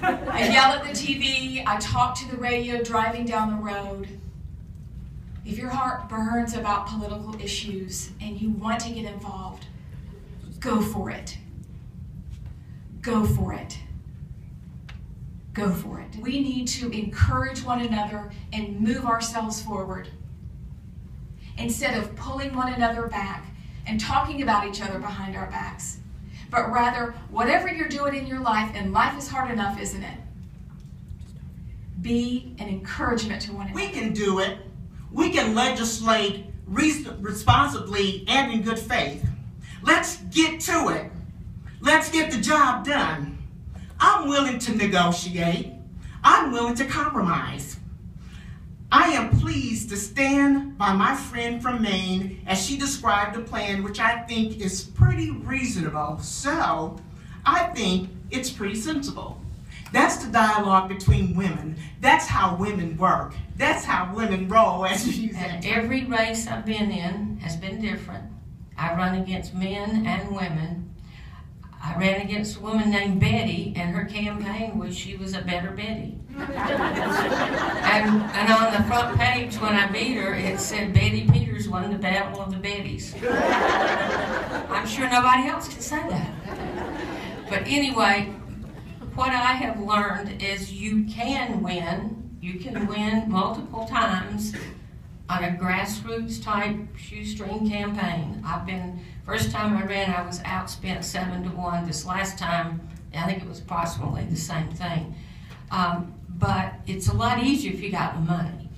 I yell at the TV, I talk to the radio driving down the road. If your heart burns about political issues and you want to get involved, go for it. Go for it. Go for it. We need to encourage one another and move ourselves forward. Instead of pulling one another back and talking about each other behind our backs. But rather, whatever you're doing in your life, and life is hard enough, isn't it? Be an encouragement to one another. We can do it. We can legislate responsibly and in good faith. Let's get to it. Let's get the job done. I'm willing to negotiate. I'm willing to compromise. I am pleased to stand by my friend from Maine as she described a plan which I think is pretty reasonable. So I think it's pretty sensible. That's the dialogue between women. That's how women work. That's how women roll, as you said. And every race I've been in has been different. I run against men and women. I ran against a woman named Betty, and her campaign was she was a better Betty. and on the front page when I beat her, it said Betty Peters won the battle of the Bettys. I'm sure nobody else can say that. But anyway, what I have learned is you can win. You can win multiple times on a grassroots type shoestring campaign. First time I ran, I was outspent 7-1. This last time, I think it was approximately the same thing. But it's a lot easier if you got the money.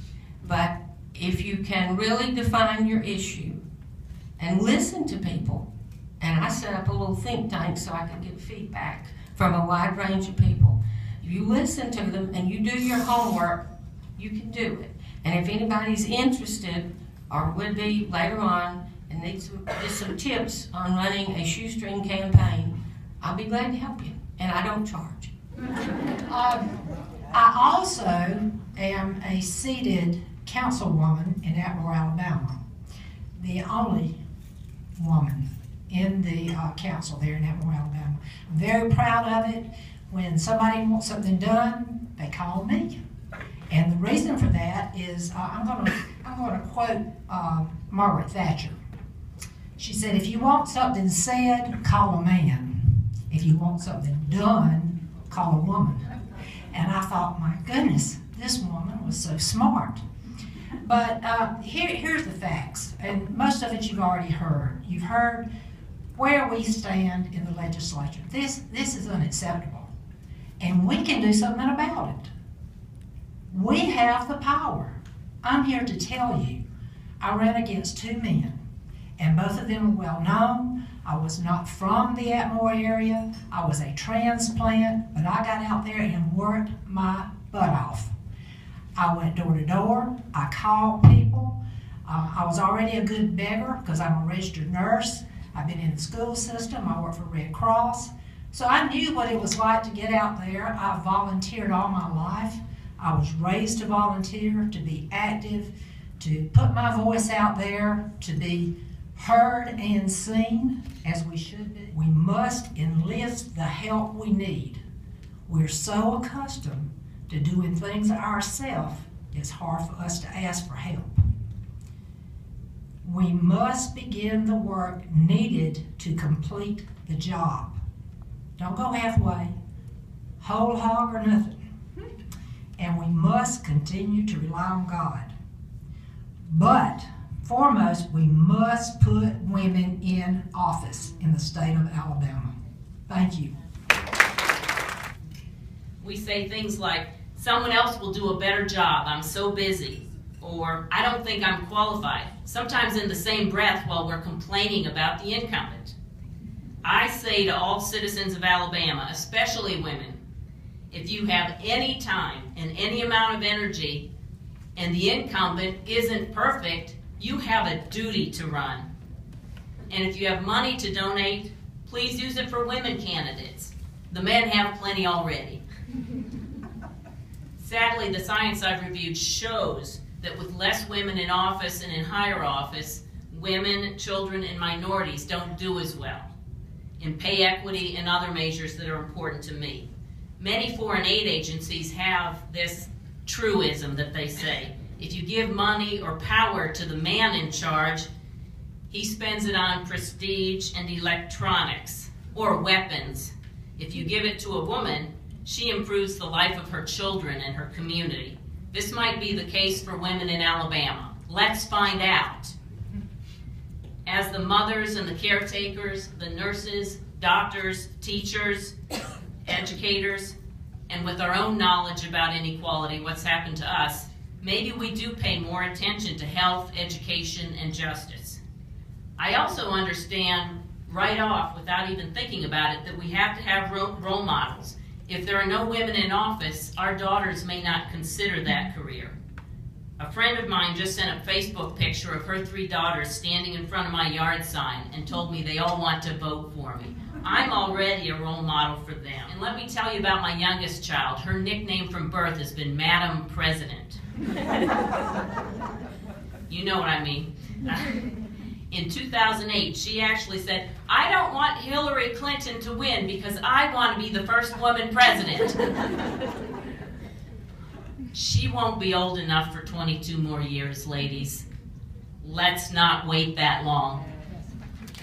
But if you can really define your issue and listen to people, and I set up a little think tank so I could get feedback from a wide range of people. If you listen to them and you do your homework, you can do it. And if anybody's interested or would be later on and needs just some tips on running a shoestring campaign, I'll be glad to help you. And I don't charge. I also am a seated councilwoman in Atmore, Alabama. The only woman in the council there in Atmore, Alabama. I'm very proud of it. When somebody wants something done, they call me. And the reason for that is I'm going to quote Margaret Thatcher. She said, "If you want something said, call a man. If you want something done, call a woman." And I thought, my goodness, this woman was so smart. But here's the facts, and most of it you've already heard. You've heard where we stand in the legislature. This is unacceptable, and we can do something about it. We have the power. I'm here to tell you, I ran against 2 men, and both of them were well known. I was not from the Atmore area. I was a transplant, but I got out there and worked my butt off. I went door to door. I called people. I was already a good beggar because I'm a registered nurse. I've been in the school system. I work for Red Cross. So I knew what it was like to get out there. I volunteered all my life. I was raised to volunteer, to be active, to put my voice out there, to be heard and seen as we should be. We must enlist the help we need. We're so accustomed to doing things ourselves, it's hard for us to ask for help. We must begin the work needed to complete the job. Don't go halfway, whole hog or nothing. And we must continue to rely on God. But foremost, we must put women in office in the state of Alabama. Thank you. We say things like, someone else will do a better job, I'm so busy, or I don't think I'm qualified, sometimes in the same breath while we're complaining about the incumbent. I say to all citizens of Alabama, especially women, if you have any time and any amount of energy and the incumbent isn't perfect, you have a duty to run. And if you have money to donate, please use it for women candidates. The men have plenty already. Sadly, the science I've reviewed shows that with less women in office and in higher office, women, children, and minorities don't do as well in pay equity and other measures that are important to me. Many foreign aid agencies have this truism that they say, if you give money or power to the man in charge, he spends it on prestige and electronics or weapons. If you give it to a woman, she improves the life of her children and her community. This might be the case for women in Alabama. Let's find out. As the mothers and the caretakers, the nurses, doctors, teachers, educators, and with our own knowledge about inequality, what's happened to us, maybe we do pay more attention to health, education, and justice. I also understand right off, without even thinking about it, that we have to have role models. If there are no women in office, our daughters may not consider that career. A friend of mine just sent a Facebook picture of her 3 daughters standing in front of my yard sign and told me they all want to vote for me. I'm already a role model for them. And let me tell you about my youngest child. Her nickname from birth has been Madam President. You know what I mean. In 2008, she actually said, I don't want Hillary Clinton to win because I want to be the first woman president. She won't be old enough for 22 more years, ladies. Let's not wait that long.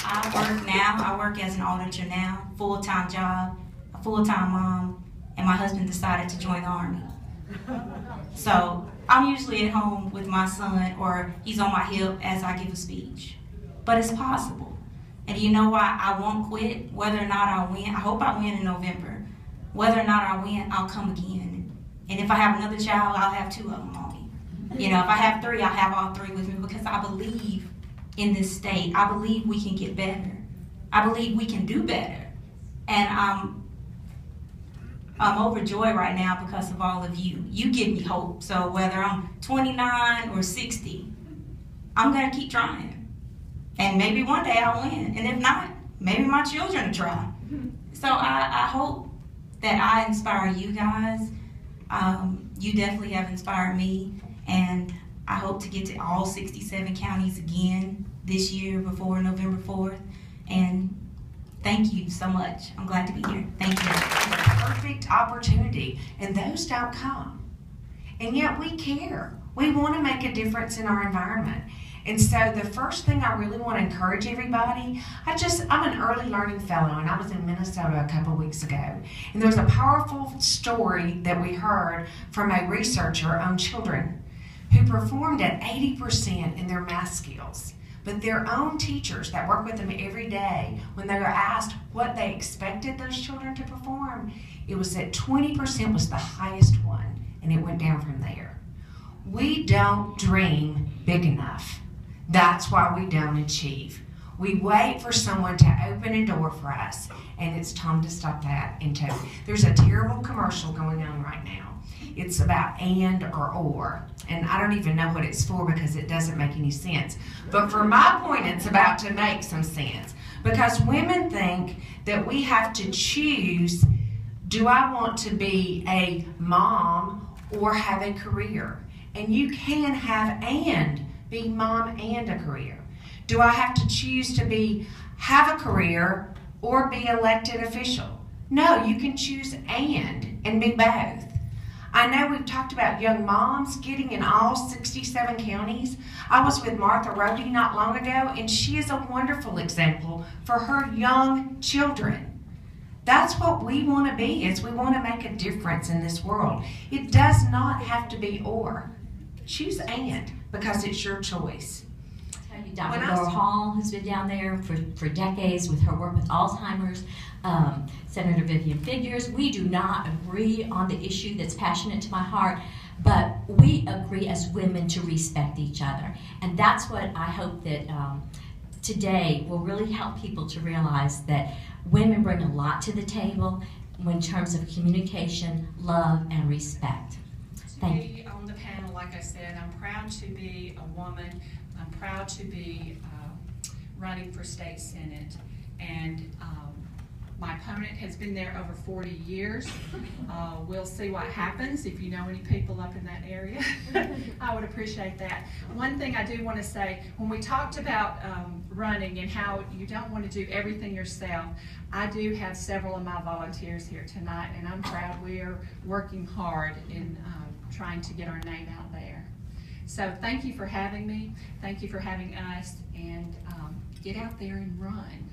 I work as an auditor now, full-time job, a full-time mom, and my husband decided to join the Army. So I'm usually at home with my son, or he's on my hip as I give a speech. But it's possible. And you know why I won't quit? Whether or not I win, I hope I win in November. Whether or not I win, I'll come again. And if I have another child, I'll have 2 of them on me. You know, if I have 3, I'll have all 3 with me, because I believe in this state. I believe we can get better. I believe we can do better. And I'm overjoyed right now because of all of you. You give me hope. So whether I'm 29 or 60, I'm going to keep trying. And maybe one day I'll win. And if not, maybe my children will try. So I hope that I inspire you guys. You definitely have inspired me. And I hope to get to all 67 counties again this year before November 4th. And thank you so much. I'm glad to be here. Thank you. Perfect opportunity, and those don't come. And yet we care. We want to make a difference in our environment. And so the first thing I really want to encourage everybody, I'm an early learning fellow, and I was in Minnesota a couple weeks ago. And there was a powerful story that we heard from a researcher on children who performed at 80% in their math skills. But their own teachers that work with them every day, when they were asked what they expected those children to perform, it was that 20% was the highest one, and it went down from there. We don't dream big enough. That's why we don't achieve. We wait for someone to open a door for us, and it's time to stop that. And there's a terrible commercial going on right now. It's about and or, and I don't even know what it's for because it doesn't make any sense. But for my point, it's about to make some sense, because women think that we have to choose, do I want to be a mom or have a career? And you can have and be mom and a career. Do I have to choose to have a career or be elected official? No, you can choose and be both. I know we've talked about young moms getting in all 67 counties. I was with Martha Rohde not long ago, and she is a wonderful example for her young children. That's what we want to be, is we want to make a difference in this world. It does not have to be or. Choose and, because it's your choice. Dr. Laura Hall has been down there for decades with her work with Alzheimer's. Senator Vivian Figures. We do not agree on the issue that's passionate to my heart, but we agree as women to respect each other. And that's what I hope that today will really help people to realize, that women bring a lot to the table in terms of communication, love, and respect. Thank you. On the panel, like I said, I'm proud to be a woman. I'm proud to be running for state senate, and My opponent has been there over 40 years. We'll see what happens. If you know any people up in that area, I would appreciate that. One thing I do want to say, when we talked about running and how you don't want to do everything yourself, I do have several of my volunteers here tonight, and I'm proud we are working hard in trying to get our name out there. So thank you for having me. Thank you for having us, and get out there and run.